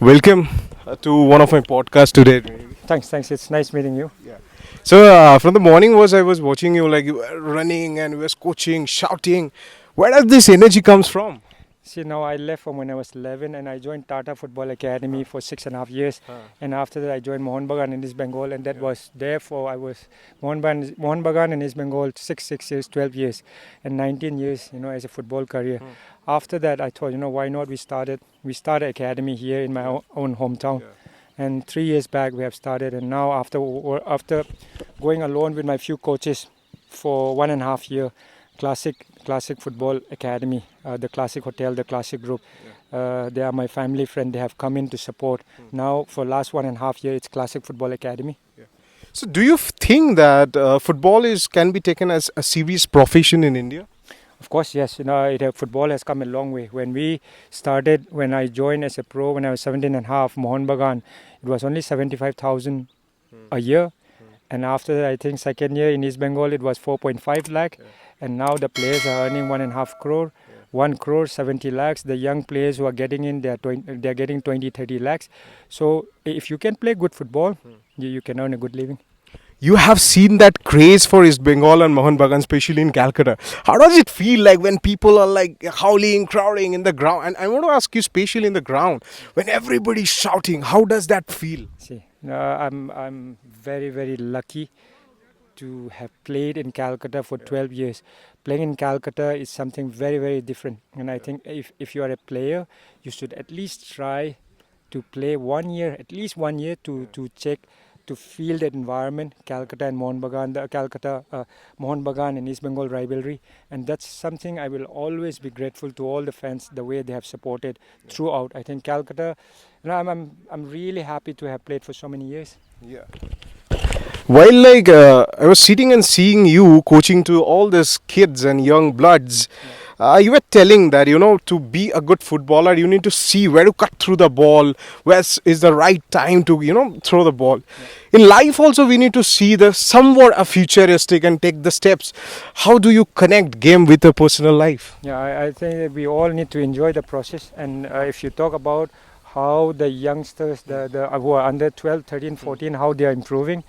Welcome to one of my podcasts today. Thanks. It's nice meeting you. So from the morning I was watching you like you were running and you was coaching, shouting. Where does this energy comes from? See, now I left from when I was 11 and I joined Tata Football Academy for 6.5 years. And after that, I joined Mohun Bagan in East Bengal, and that was therefore I was Mohun Bagan in East Bengal 6 years, 12 years, and 19 years, as a football career. After that, I thought, why not we started academy here in my own hometown. And 3 years back we have started, and now after going alone with my few coaches for 1.5 year, Classic Football Academy, the Classic Hotel, the Classic Group. They are my family friend. They have come in to support. Now for last 1.5 year, it's Classic Football Academy. So do you think that football can be taken as a serious profession in India? Of course, yes. Football has come a long way. When I joined as a pro when I was 17 and a half, Mohun Bagan, it was only 75,000 a year. And after that, I think second year in East Bengal, it was 4.5 lakh. And now the players are earning 1.5 crore, 1 crore 70 lakhs. The young players who are getting in, they're getting 20-30 lakhs. So if you can play good football, you can earn a good living. You have seen that craze for East Bengal and Mohun Bagan, especially in Calcutta. How does it feel like when people are like howling, crowding in the ground? And I want to ask you, especially in the ground, when everybody's shouting, how does that feel? See, I'm very, very lucky to have played in Calcutta for 12 years. Playing in Calcutta is something very, very different. And I think if you are a player, you should at least try to play 1 year, at least 1 year to check, to feel that environment, Calcutta and Mohun Bagan, Mohun Bagan and East Bengal rivalry. And that's something I will always be grateful to all the fans, the way they have supported throughout. I think Calcutta, I'm really happy to have played for so many years. Yeah. While I was sitting and seeing you coaching to all these kids and young bloods, you were telling that, to be a good footballer, you need to see where to cut through the ball, where is the right time to, throw the ball. In life also, we need to see the somewhat a futuristic and take the steps. How do you connect game with a personal life? Yeah, I think that we all need to enjoy the process. And if you talk about how the youngsters, who are under 12, 13, 14, how they are improving,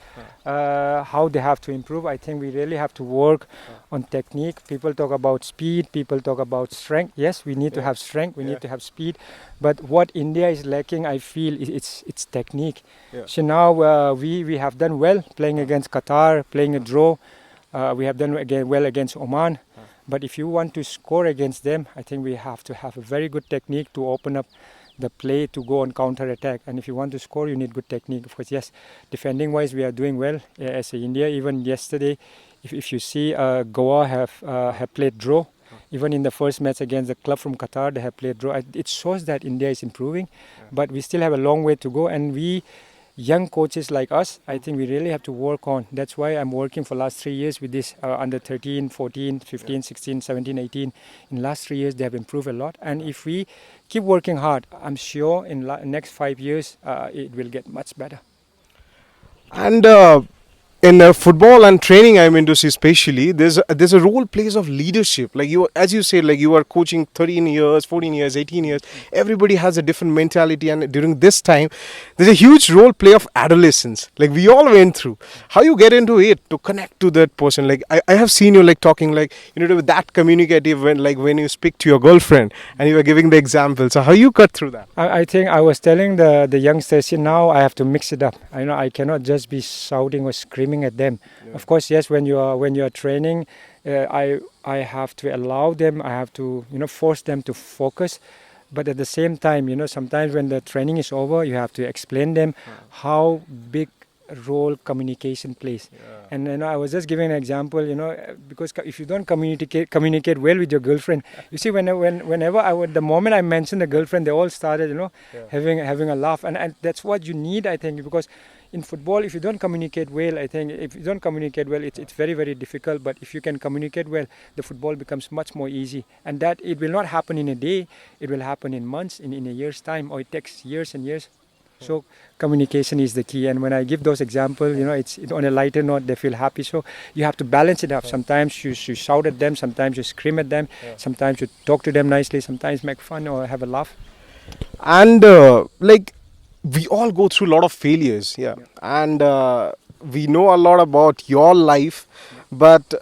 how they have to improve. I think we really have to work on technique. People talk about speed, people talk about strength. Yes, we need to have strength, we need to have speed. But what India is lacking, I feel, it's technique. So now we have done well playing against Qatar, playing a draw. We have done well against Oman. But if you want to score against them, I think we have to have a very good technique to open up the play to go on counter attack. And if you want to score, you need good technique. Of course, yes, defending wise we are doing well as India. Even yesterday, if you see, Goa have played draw. Even in the first match against the club from Qatar, they have played draw. It shows that India is improving, but we still have a long way to go. And we young coaches like us, I think we really have to work on. That's why I'm working for last 3 years with this under 13, 14, 15, 16, 17, 18. In last 3 years, they have improved a lot. And if we keep working hard, I'm sure in next 5 years, it will get much better. And in football and training, I mean to see especially, there's a role plays of leadership. Like you, as you said, like you are coaching 13 years, 14 years, 18 years. Everybody has a different mentality, and during this time, there's a huge role play of adolescence. Like we all went through. How you get into it to connect to that person? Like I have seen you like talking like with that communicative when you speak to your girlfriend and you were giving the example. So how you cut through that? I think I was telling the youngsters, now I have to mix it up. I cannot just be shouting or screaming at them. Of course, yes, when you are training, I have to allow them, I have to force them to focus. But at the same time, sometimes when the training is over, you have to explain them how big role communication plays. And I was just giving an example, because if you don't communicate well with your girlfriend, you see, whenever the moment I mentioned the girlfriend, they all started having a laugh, and that's what you need, I think, because in football, if you don't communicate well, it's very, very difficult. But if you can communicate well, the football becomes much more easy. And that it will not happen in a day, it will happen in months, in a year's time, or it takes years and years. So communication is the key. And when I give those examples, it's on a lighter note, they feel happy. So you have to balance it up. Sometimes you shout at them, sometimes you scream at them, sometimes you talk to them nicely, sometimes make fun or have a laugh. And we all go through a lot of failures, yeah, and we know a lot about your life, but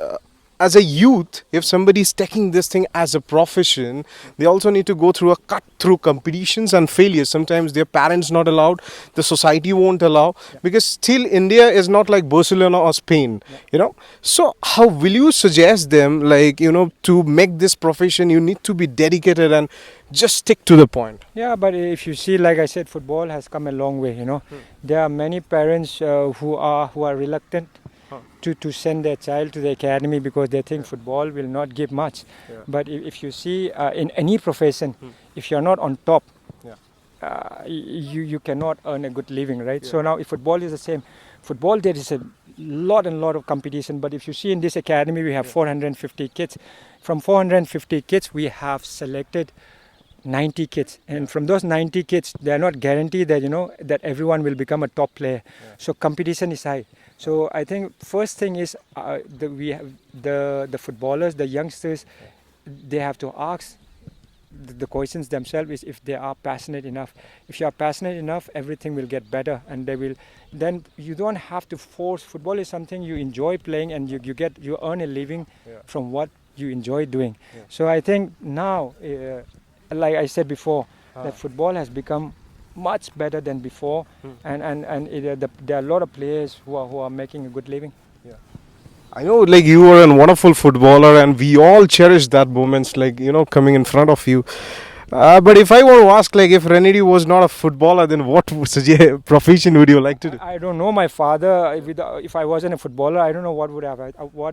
as a youth, if somebody is taking this thing as a profession, they also need to go through a cut through competitions and failures. Sometimes their parents not allowed, the society won't allow, because still India is not like Barcelona or Spain, you know. So how will you suggest them, like, you know, to make this profession, you need to be dedicated and just stick to the point? Yeah, but if you see, like I said, football has come a long way. You know, there are many parents who are reluctant to send their child to the academy because they think football will not give much. But if you see in any profession, if you're not on top, you cannot earn a good living, right? So now if football is the same, football there is a lot of competition. But if you see in this academy, we have 450 kids. From 450 kids, we have selected 90 kids, and from those 90 kids, they are not guaranteed that, you know, that everyone will become a top player. So competition is high. So I think first thing is we have the footballers, the youngsters, they have to ask the questions themselves is if they are passionate enough. If you are passionate enough, everything will get better, and they will. Then you don't have to force. Football is something you enjoy playing, and you earn a living from what you enjoy doing. So I think now, like I said before, that football has become much better than before, and there are a lot of players who are making a good living. I know, like, you were a wonderful footballer, and we all cherish that moments, like, you know, coming in front of you. But if I want to ask, like, if Renedy was not a footballer, then what profession would you like to do? I don't know my father. If I wasn't a footballer, I don't know what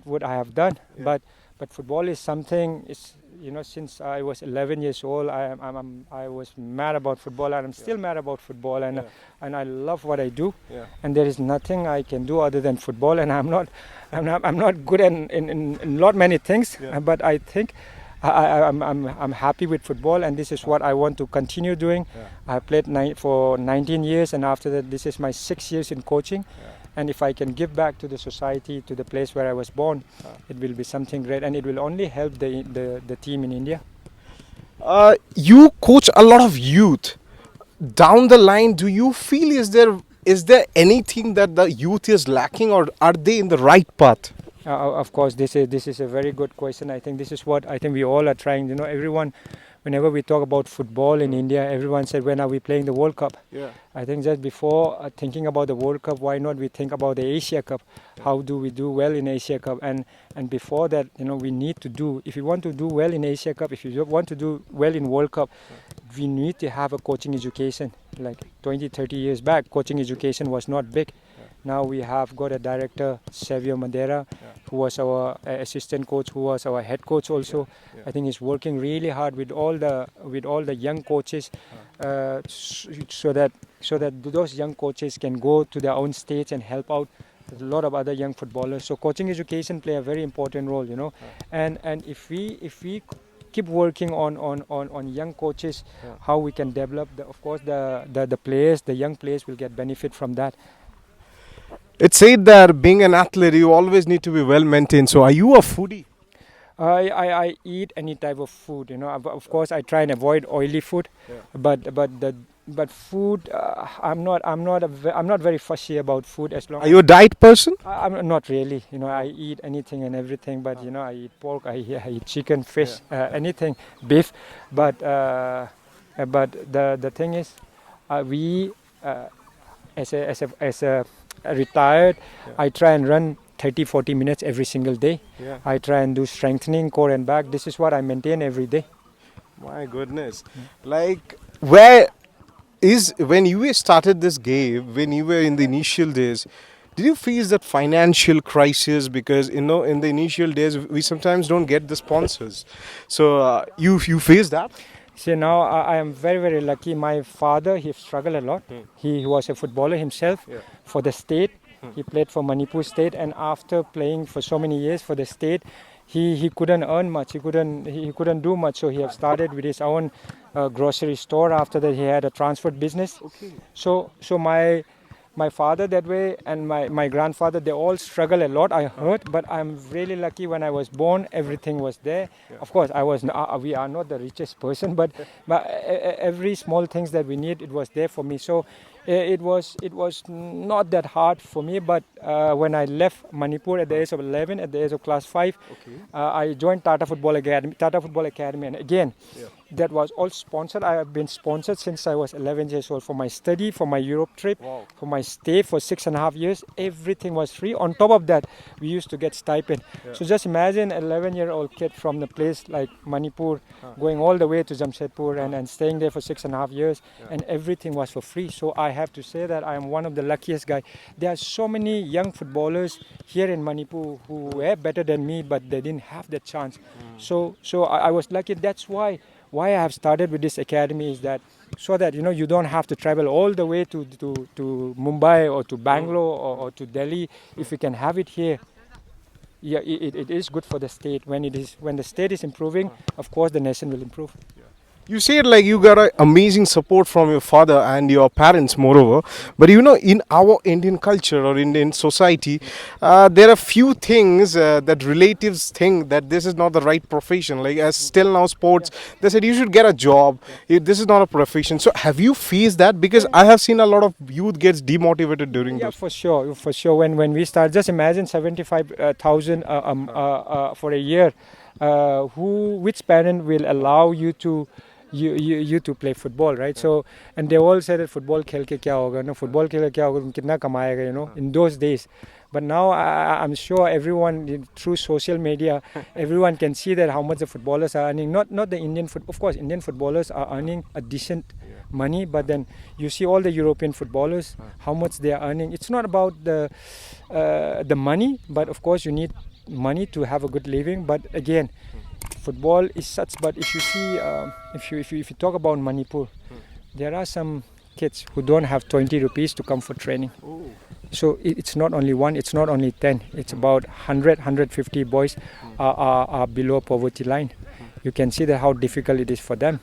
would I have done. But football is something. It's, you know, since I was 11 years old, I was mad about football, and I'm still mad about football, and I love what I do, and there is nothing I can do other than football, and I'm not good in lot many things, but I think I'm happy with football, and this is what I want to continue doing. I played for 19 years, and after that, this is my 6 years in coaching. And if I can give back to the society, to the place where I was born, it will be something great, and it will only help the team in India. You coach a lot of youth. Down the line, do you feel is there anything that the youth is lacking, or are they in the right path? Of course, this is a very good question. I think this is what I think we all are trying. You know, everyone, whenever we talk about football in India, everyone said, when are we playing the World Cup? I think just before thinking about the World Cup, why not we think about the Asia Cup? How do we do well in Asia Cup? And before that, you know, we need to do, if you want to do well in Asia Cup, if you want to do well in World Cup, we need to have a coaching education. Like 20, 30 years back, coaching education was not big. Now we have got a director, Savio Madeira, who was our assistant coach, who was our head coach also. I think he's working really hard with all the young coaches, so that those young coaches can go to their own states and help out a lot of other young footballers. So coaching education play a very important role, you know. And if we keep working on young coaches, how we can develop of course the players, the young players will get benefit from that. It's said that being an athlete, you always need to be well maintained. So are you a foodie? I eat any type of food, you know. Of course, I try and avoid oily food, but food, I'm not very fussy about food as long. Are you a diet person? I'm not really, you know. I eat anything and everything, but you know, I eat pork, I eat chicken, fish, anything, beef. But the thing is, we as a retired, I try and run 30-40 minutes every single day. I try and do strengthening, core and back. This is what I maintain every day. My goodness. Like, when you started this game, when you were in the initial days, did you face that financial crisis? Because, you know, in the initial days, we sometimes don't get the sponsors. So you face that? See, now I am very, very lucky. My father, he struggled a lot. He was a footballer himself for the state. He played for Manipur state, and after playing for so many years for the state, he couldn't earn much. He couldn't do much. So he have started with his own grocery store. After that, he had a transport business. So my father that way, and my grandfather, they all struggle a lot, I heard, but I'm really lucky. When I was born, everything was there. Of course, we are not the richest person, but every small things that we need, it was there for me. So It was not that hard for me, but when I left Manipur at the age of 11, at the age of class 5, Okay. I joined Tata Football Academy, and again, Yeah. that was all sponsored. I have been sponsored since I was 11 years old for my study, for my Europe trip, Wow. for my stay for 6.5 years. Everything was free. On top of that, we used to get stipend. Yeah. So just imagine an 11-year-old kid from the place like Manipur Huh. going all the way to Jamshedpur and staying there for 6.5 years, Yeah. and everything was for free. So I have to say that I am one of the luckiest guy. There are so many young footballers here in Manipur who were better than me, but they didn't have the chance. So I was lucky. That's why I have started with this academy, is that so that you don't have to travel all the way to Mumbai or to Bangalore or to Delhi. If you can have it here, yeah, it is good for the state. When the state is improving, of course the nation will improve. You said like you got a amazing support from your father and your parents, moreover. But in our Indian culture or Indian society, there are few things that relatives think that this is not the right profession. Like as still now sports, they said you should get a job. This is not a profession. So have you faced that? Because I have seen a lot of youth gets demotivated during Yeah, this. for sure. When we start, just imagine 75,000 for a year. Which parent will allow you to play football, right? So, and they all said that football खेल के क्या होगा, no, football खेल के क्या होगा, कितना कमाएगा, in those days. But now I'm sure everyone through social media, everyone can see that how much the footballers are earning. Not the Indian of course Indian footballers are earning a decent money, but then you see all the European footballers, how much they are earning. It's not about the money, but of course you need money to have a good living. But again, football is such. But if you see, if you talk about Manipur, there are some kids who don't have 20 rupees to come for training. So it's not only one, it's not only 10, it's about 100, 150 boys are below poverty line. You can see that how difficult it is for them.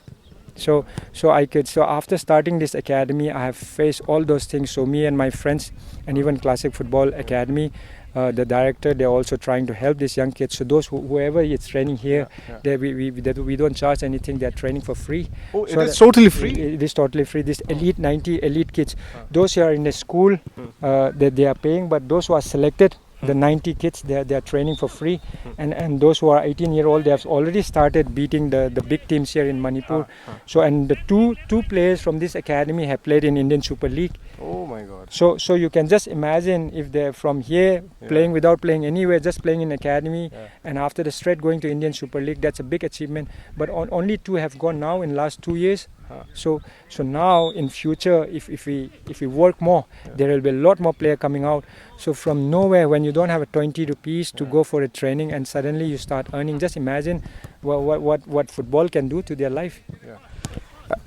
So after starting this academy, I have faced all those things. So me and my friends, and even Classic Football Academy, the director, they're also trying to help these young kids. So those whoever is training here, we don't charge anything. They're training for free. Oh, so it is totally free. It is totally free. This 90 elite kids, those who are in the school, they are paying. But those who are selected, the 90 kids, they are training for free. And those who are 18-year-old, they have already started beating the big teams here in Manipur. So and the two players from this academy have played in Indian Super League. Oh my God. So you can just imagine if they're from here playing without playing anywhere, just playing in academy, and after the straight going to Indian Super League, that's a big achievement. But only two have gone now in last 2 years. So now in future, if we work more, there will be a lot more player coming out. So from nowhere, when you don't have a 20 rupees to go for a training, and suddenly you start earning, just imagine what football can do to their life.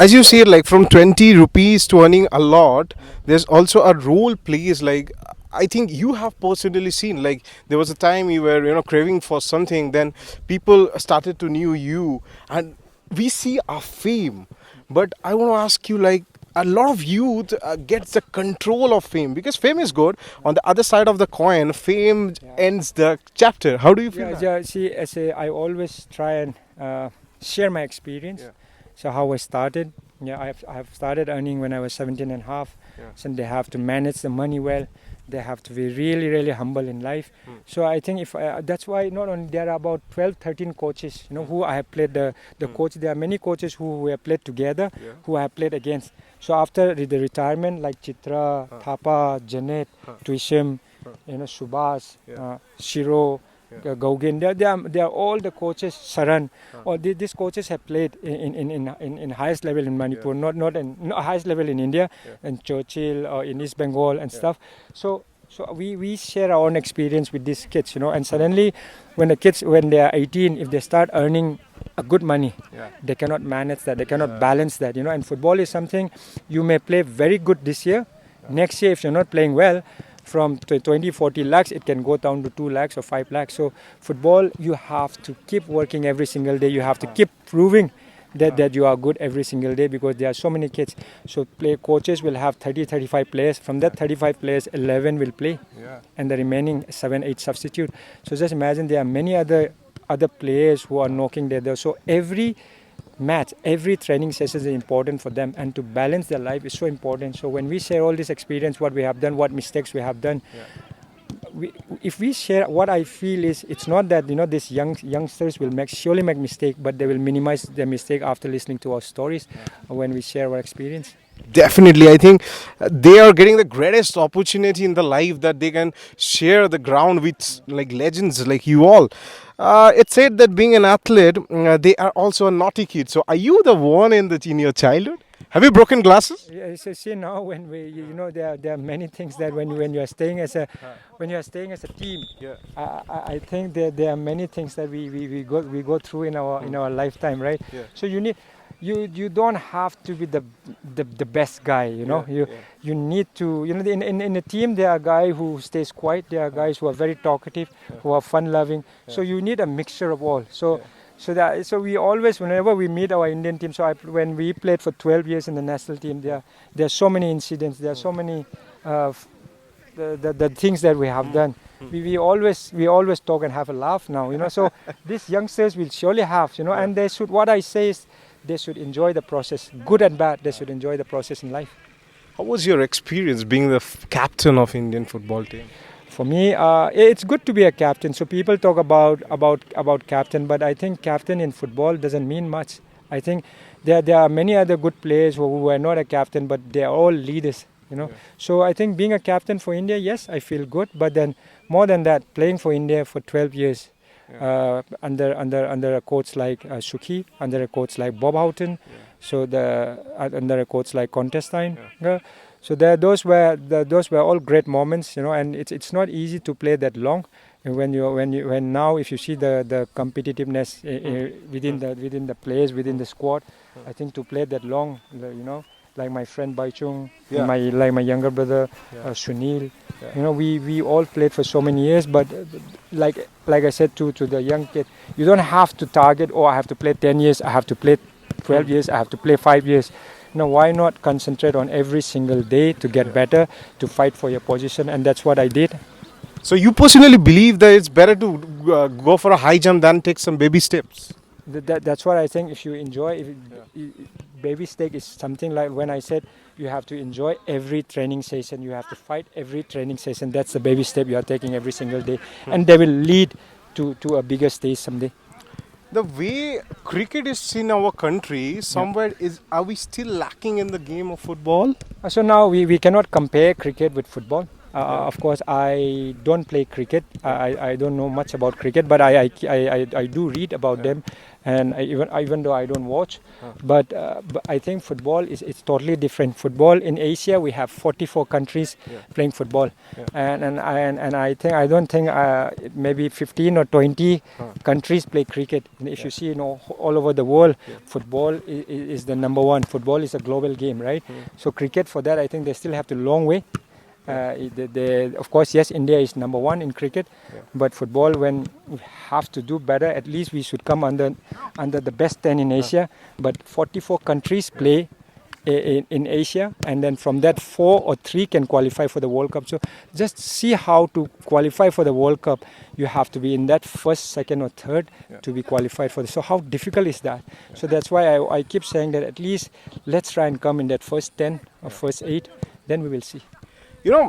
As you see, like from 20 rupees to earning a lot, there's also a role plays. Like I think you have personally seen, like there was a time you were craving for something, then people started to know you, and we see our fame. But I want to ask you, like a lot of youth gets the control of fame, because fame is good. On the other side of the coin, fame ends the chapter. How do you feel? See, I always try and share my experience. So how I started, I have started earning when I was 17 and a half. So they have to manage the money well. They have to be really, really humble in life. So I think that's why not only there are about 12, 13 coaches, who I have played the coach. There are many coaches who have played together, who I have played against. So after the retirement, like Chitra, Thapa, Janet, Tuishim, Subhas, Shiro, Gaugen, they are all the coaches. Saran, all these coaches have played in highest level in Manipur, not highest level in India, and Churchill or in East Bengal and stuff. So we share our own experience with these kids, and suddenly when they are 18, if they start earning a good money, they cannot manage that, they cannot balance that, and football is something you may play very good this year. Next year, if you're not playing well, from 20, 40 lakhs, it can go down to 2 lakhs or 5 lakhs. So football, you have to keep working every single day. You have to keep proving that you are good every single day, because there are so many kids. So coaches will have 30, 35 players. From that 35 players, 11 will play, and the remaining 7, 8 substitute. So just imagine there are many other players who are knocking there. So every match. Every training session is important for them, and to balance their life is so important. So when we share all this experience, what we have done, what mistakes we have done, if we share, what I feel is, it's not that these youngsters will surely make mistake, but they will minimize their mistake after listening to our stories when we share our experience. Definitely, I think they are getting the greatest opportunity in the life that they can share the ground with like legends like you all. It's said that being an athlete, they are also a naughty kid. So, are you the one in your childhood? Have you broken glasses? Yeah, so see now when there are many things that when you are staying as a team, I think there are many things that we go through in our lifetime, right? So you don't have to be the best guy, you need to, in a team there are guys who stays quiet, there are guys who are very talkative, who are fun loving, so you need a mixture of all. So we always, whenever we meet our Indian team, when we played for 12 years in the national team, there are so many incidents, there are so many the things that we have done. We always talk and have a laugh now, so these youngsters will surely have, and they should, what I say is, they should enjoy the process, good and bad. They should enjoy the process in life. How was your experience being the captain of Indian football team? For me, it's good to be a captain. So people talk about captain, but I think captain in football doesn't mean much. I think there are many other good players who are not a captain, but they are all leaders. So I think being a captain for India, yes, I feel good. But then more than that, playing for India for 12 years. Under a coach like Sukhi, under a coach like Bob Houghton, so under a coach like Contestine. So those were all great moments, and it's not easy to play that long. And when now if you see the competitiveness within the players, within the squad, I think to play that long, like my friend Baichung, like my younger brother Sunil. We all played for so many years, but like I said to the young kid, you don't have to target, I have to play 10 years, I have to play 12 years, I have to play 5 years. Why not concentrate on every single day to get better, to fight for your position? And that's what I did. So you personally believe that it's better to go for a high jump than take some baby steps? That's what I think. If you enjoy, baby step is something like when I said you have to enjoy every training session, you have to fight every training session. That's the baby step you are taking every single day, and they will lead to a bigger stage someday. The way cricket is in our country, somewhere are we still lacking in the game of football? So now we cannot compare cricket with football. Of course, I don't play cricket. I don't know much about cricket, but I do read about them, and even though I don't watch, but I think football it's totally different. Football in Asia, we have 44 countries playing football, and I don't think maybe 15 or 20 countries play cricket. And if you see, all over the world, football is the number one. Football is a global game, right? So cricket, for that, I think they still have a long way. Of course, yes, India is number one in cricket, but football, when we have to do better, at least we should come under the best 10 in Asia. But 44 countries play in Asia, and then from that 4 or 3 can qualify for the World Cup. So just see how to qualify for the World Cup. You have to be in that first, second or third to be qualified for this. So how difficult is that? So that's why I keep saying that at least let's try and come in that first 10 or first 8, then we will see.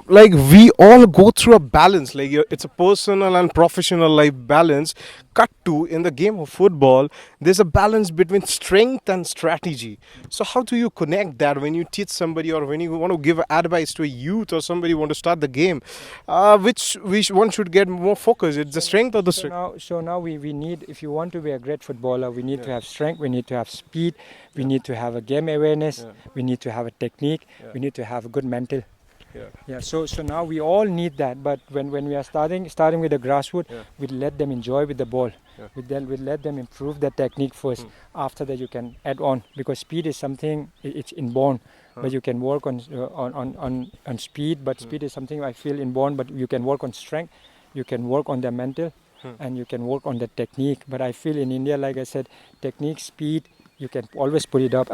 Like we all go through a balance, like it's a personal and professional life balance. Cut to, in the game of football, there's a balance between strength and strategy. So how do you connect that when you teach somebody, or when you want to give advice to a youth or somebody who want to start the game? Which one should get more focus? It's the strength or the strength? So now we need, if you want to be a great footballer, we need to have strength, we need to have speed, we need to have a game awareness, we need to have a technique, we need to have a good mental. So now we all need that, but when we are starting with the grassroots, we let them enjoy with the ball. We let them improve their technique first. After that, you can add on, because speed is something, it's inborn, but you can work on speed. But speed is something I feel inborn, but you can work on strength, you can work on their mental, and you can work on the technique. But I feel in India, like I said, technique, speed, you can always put it up.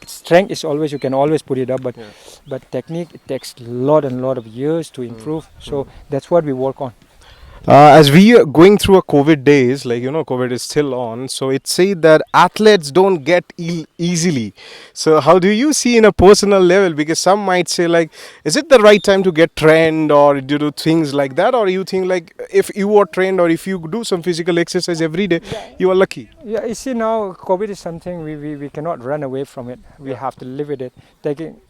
Strength is always, you can always put it up, but technique, it takes a lot of years to improve. So that's what we work on. As we are going through a COVID days, like COVID is still on, so it said that athletes don't get ill easily. So how do you see in a personal level? Because some might say like, is it the right time to get trained or do things like that, or you think like if you are trained or if you do some physical exercise every day, you are lucky. Yeah, you see now COVID is something we cannot run away from it. We have to live with it,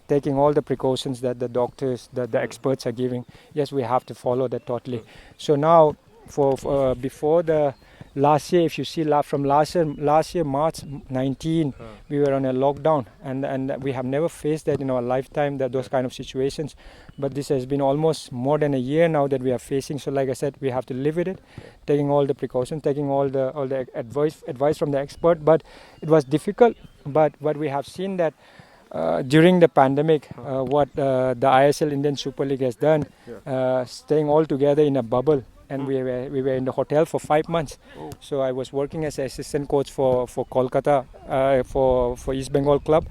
taking all the precautions that the doctors, the experts are giving. Yes, we have to follow that totally. So now for before the last year, if you see from last year March 19, we were on a lockdown, and we have never faced that in our lifetime, that those kind of situations. But this has been almost more than a year now that we are facing. So like I said, we have to live with it, taking all the precautions, taking all the advice from the expert. But it was difficult. But we have seen that during the pandemic, what the ISL Indian Super League has done, staying all together in a bubble, and we were in the hotel for 5 months. So I was working as an assistant coach for Calcutta, for East Bengal club,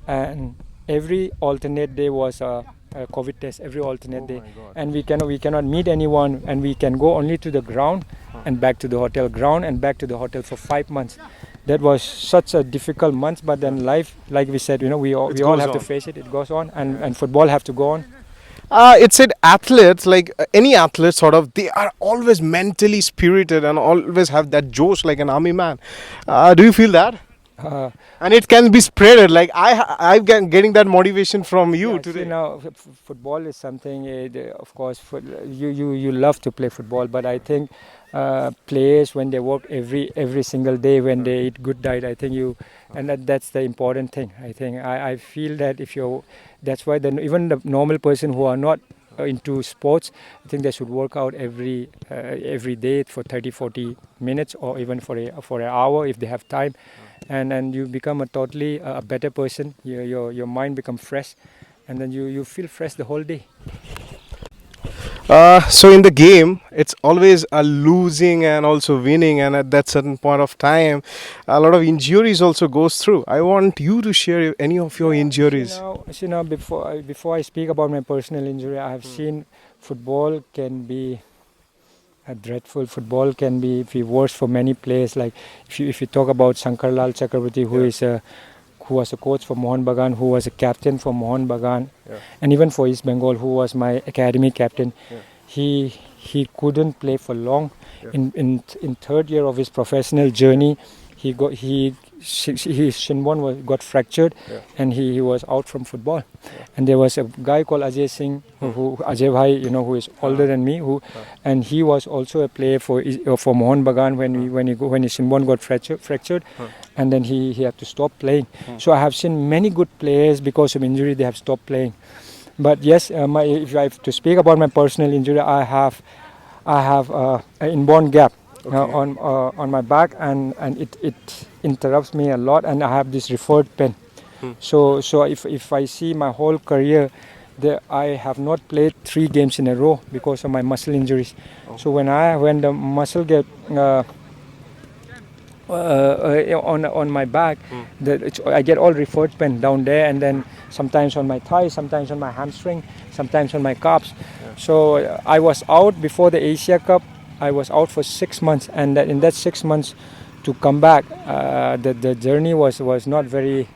and every alternate day was a COVID test, every alternate day, and we cannot meet anyone, and we can go only to the ground and back to the hotel, ground and back to the hotel for 5 months. That was such a difficult month, but then life, like we said, we all have to face it. It goes on, and football have to go on. It said athletes, like any athlete, sort of, they are always mentally spirited and always have that josh like an army man. Do you feel that? And it can be spreaded. Like I'm getting that motivation from you Yeah, today. see, now football is something. Of course, you love to play football, but I think players, when they work every single day, when they eat good diet, I think and that's the important thing. I think I feel that that's why even the normal person who are not into sports, I think they should work out every day for 30-40 minutes, or even for an hour if they have time, and you become a totally a better person. Your mind becomes fresh, and then you feel fresh the whole day. So in the game, it's always a losing and also winning, and at that certain point of time, a lot of injuries also goes through. I want you to share any of your injuries. See now, before I speak about my personal injury, I have seen football can be dreadful. Football can be worse for many players. Like if you talk about Shankar Lal Chakraborty, who was a coach for Mohun Bagan, who was a captain for Mohun Bagan, and even for East Bengal, who was my academy captain. He couldn't play for long. In third year of his professional journey, his shin bone got fractured, and he was out from football. And there was a guy called Ajay Singh, Ajay Bhai, who is older than me, and he was also a player for Mohun Bagan when his shin bone got fractured, and then he had to stop playing. So I have seen many good players, because of injury they have stopped playing. But yes, if I have to speak about my personal injury, I have an inborn gap on my back, and it interrupts me a lot, and I have this referred pain. So if I see my whole career, I have not played 3 games in a row because of my muscle injuries. So when the muscle get on my back, I get all referred pain down there, and then sometimes on my thighs, sometimes on my hamstring, sometimes on my calves. So I was out before the Asia Cup. I was out for 6 months, and in that 6 months to come back, the journey was not very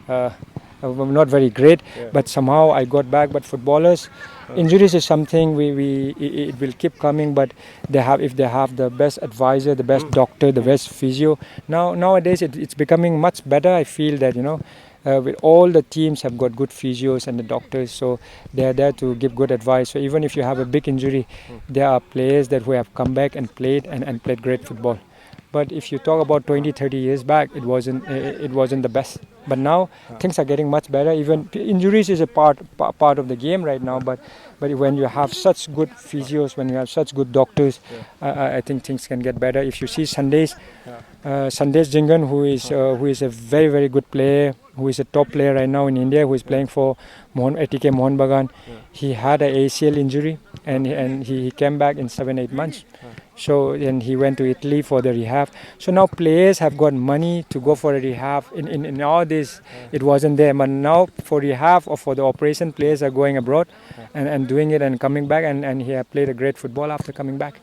great, but somehow I got back. But footballers, injuries is something it will keep coming, but if they have the best advisor, the best doctor, the best physio. Nowadays it's becoming much better. I feel that with all the teams have got good physios and the doctors, so they are there to give good advice. So even if you have a big injury, there are players who have come back and played great football. But if you talk about 20-30 years back, it wasn't the best. But now things are getting much better. Even injuries is a part of the game right now. But when you have such good physios, when you have such good doctors, I think things can get better. If you see Sandesh Jingan, who is a very, very good player, who is a top player right now in India, who is playing for ATK Mohun Bagan, he had an ACL injury, and he came back in 7-8 months. So then he went to Italy for the rehab. So now players have got money to go for a rehab. In all this, it wasn't there. But now for rehab or for the operation, players are going abroad and doing it and coming back. And he has played a great football after coming back.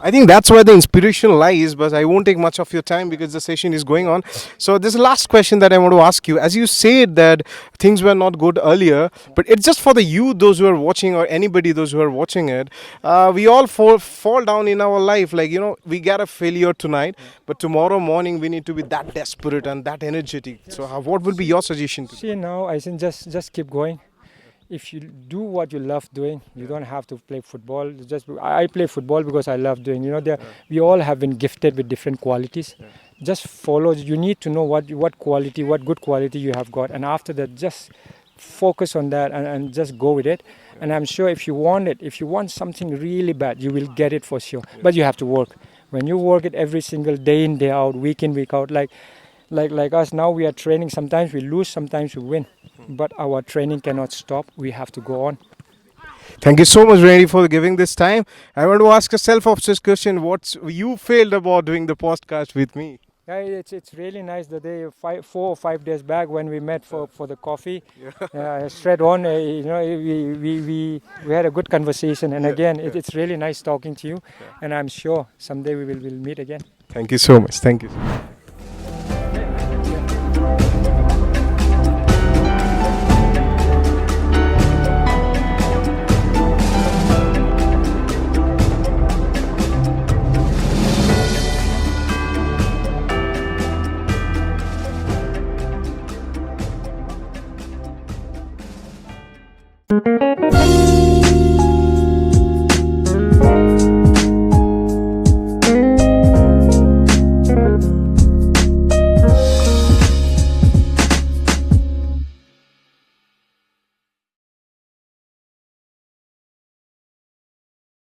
I think that's where the inspiration lies, but I won't take much of your time because the session is going on. So this is the last question that I want to ask you. As you said that things were not good earlier, but it's just for the youth, those who are watching, or anybody, those who are watching it. We all fall down in our life. Like, we get a failure tonight, but tomorrow morning we need to be that desperate and that energetic. So what would be your suggestion to See, now I think just keep going. If you do what you love doing, you don't have to play football. I play football because I love doing. We all have been gifted with different qualities. Just follow. You need to know what good quality you have got, and after that, just focus on that and just go with it. And I'm sure if you want something really bad, you will get it for sure. But you have to work. When you work it every single day in, day out, week in, week out, like us now, we are training. Sometimes we lose, sometimes we win. But our training cannot stop. We have to go on. Thank you so much, Renedy, for giving this time. I want to ask a self-obsessed question. What you failed about doing the podcast with me? Yeah, it's really nice. The day 4 or 5 days back when we met for the coffee, straight on. We had a good conversation, and again, it's really nice talking to you. And I'm sure someday we'll meet again. Thank you so much. Thank you. Thank you.